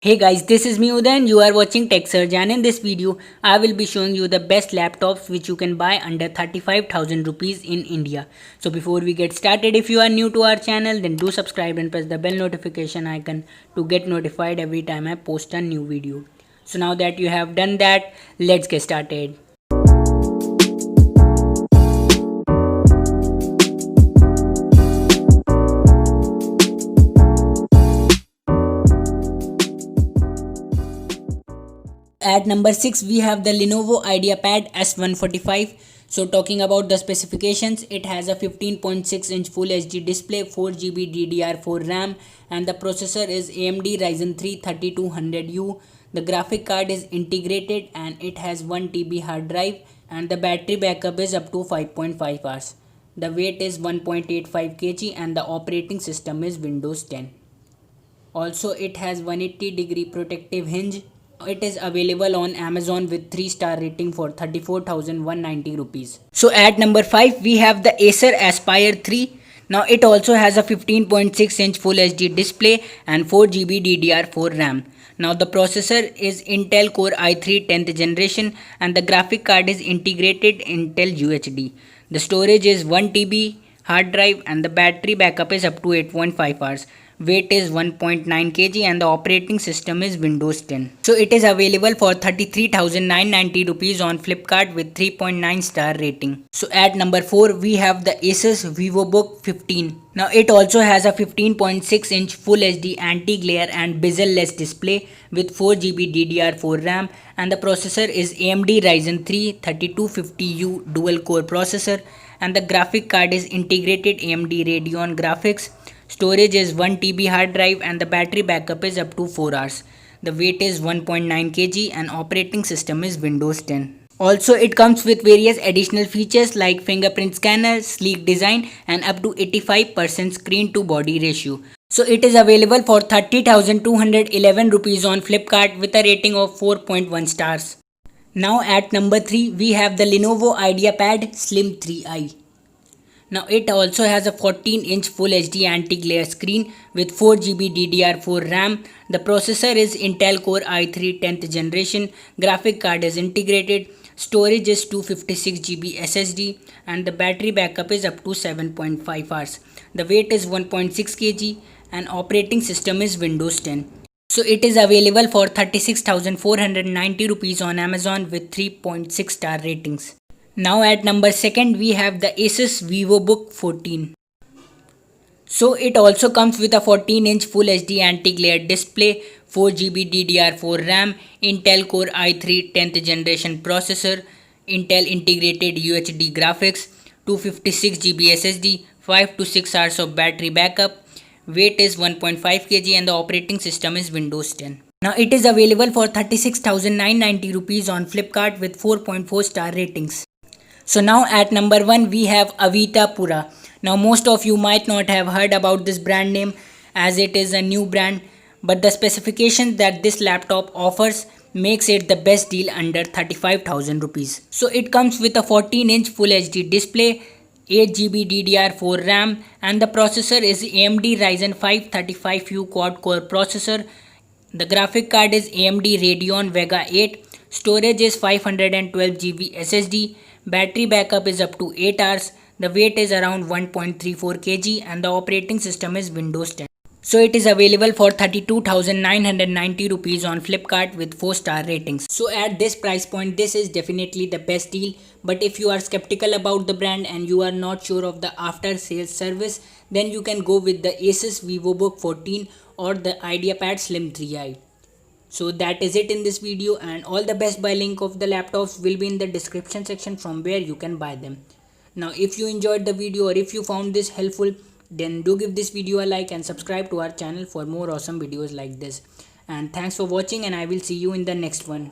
Hey guys, this is me Uday and you are watching Tech Surge, and in this video I will be showing you the best laptops which you can buy under 35,000 rupees in India. So before we get started, if you are new to our channel, then do subscribe and press the bell notification icon to get notified every time I post a new video. So now that you have done that, let's get started. At number 6 we have the Lenovo IdeaPad S145. So talking about the specifications, it has a 15.6-inch Full HD display, 4GB DDR4 RAM, and the processor is AMD Ryzen 3 3200U. The graphic card is integrated and it has 1 TB hard drive, and the battery backup is up to 5.5 hours. The weight is 1.85 kg and the operating system is Windows 10. Also, it has 180-degree protective hinge. It is available on Amazon with 3-star rating for 34,190 rupees. So at number 5 we have the Acer Aspire 3. Now it also has a 15.6-inch Full HD display and 4GB DDR4 RAM. Now the processor is Intel Core i3 10th generation and the graphic card is integrated Intel UHD. The storage is 1 TB hard drive and the battery backup is up to 8.5 hours. Weight is 1.9 kg and the operating system is Windows 10. So it is available for 33,990 rupees on Flipkart with 3.9 star rating. So at number 4 we have the Asus VivoBook 15. Now it also has a 15.6-inch Full HD anti-glare and bezel-less display with 4GB DDR4 RAM, and the processor is AMD Ryzen 3 3250U dual-core processor, and the graphic card is integrated AMD Radeon graphics. Storage is 1 TB hard drive and the battery backup is up to 4 hours. The weight is 1.9 kg and operating system is Windows 10. Also, it comes with various additional features like fingerprint scanner, sleek design, and up to 85% screen to body ratio. So it is available for 30,211 rupees on Flipkart with a rating of 4.1 stars. Now at number 3 we have the Lenovo IdeaPad Slim 3i. Now it also has a 14-inch Full HD anti-glare screen with 4GB DDR4 RAM. The processor is Intel Core i3 10th generation. Graphic card is integrated. Storage is 256GB SSD and the battery backup is up to 7.5 hours. The weight is 1.6 kg and operating system is Windows 10. So it is available for 36,490 rupees on Amazon with 3.6 star ratings. Now at number 2 we have the Asus VivoBook 14. So it also comes with a 14-inch Full HD anti-glare display, 4GB DDR4 RAM, Intel Core i3 10th generation processor, Intel integrated UHD graphics, 256GB SSD, 5 to 6 hours of battery backup. Weight is 1.5 kg and the operating system is Windows 10. Now it is available for 36,990 rupees on Flipkart with 4.4 star ratings. So now at number 1 we have Avita Pura. Now most of you might not have heard about this brand name as it is a new brand, but the specifications that this laptop offers makes it the best deal under 35,000 rupees. So it comes with a 14-inch Full HD display, 8GB DDR4 RAM, and the processor is AMD Ryzen 5 35U quad-core processor. The graphic card is AMD Radeon Vega 8. Storage is 512GB SSD. Battery backup is up to 8 hours. The weight is around 1.34 kg and the operating system is Windows 10. So it is available for 32,990 rupees on Flipkart with 4-star ratings. So at this price point, this is definitely the best deal. But if you are skeptical about the brand and you are not sure of the after sales service, then you can go with the Asus VivoBook 14 or the IdeaPad Slim 3i. So that is it in this video, and all the best buy link of the laptops will be in the description section from where you can buy them. Now if you enjoyed the video or if you found this helpful, then do give this video a like and subscribe to our channel for more awesome videos like this. And thanks for watching, and I will see you in the next one.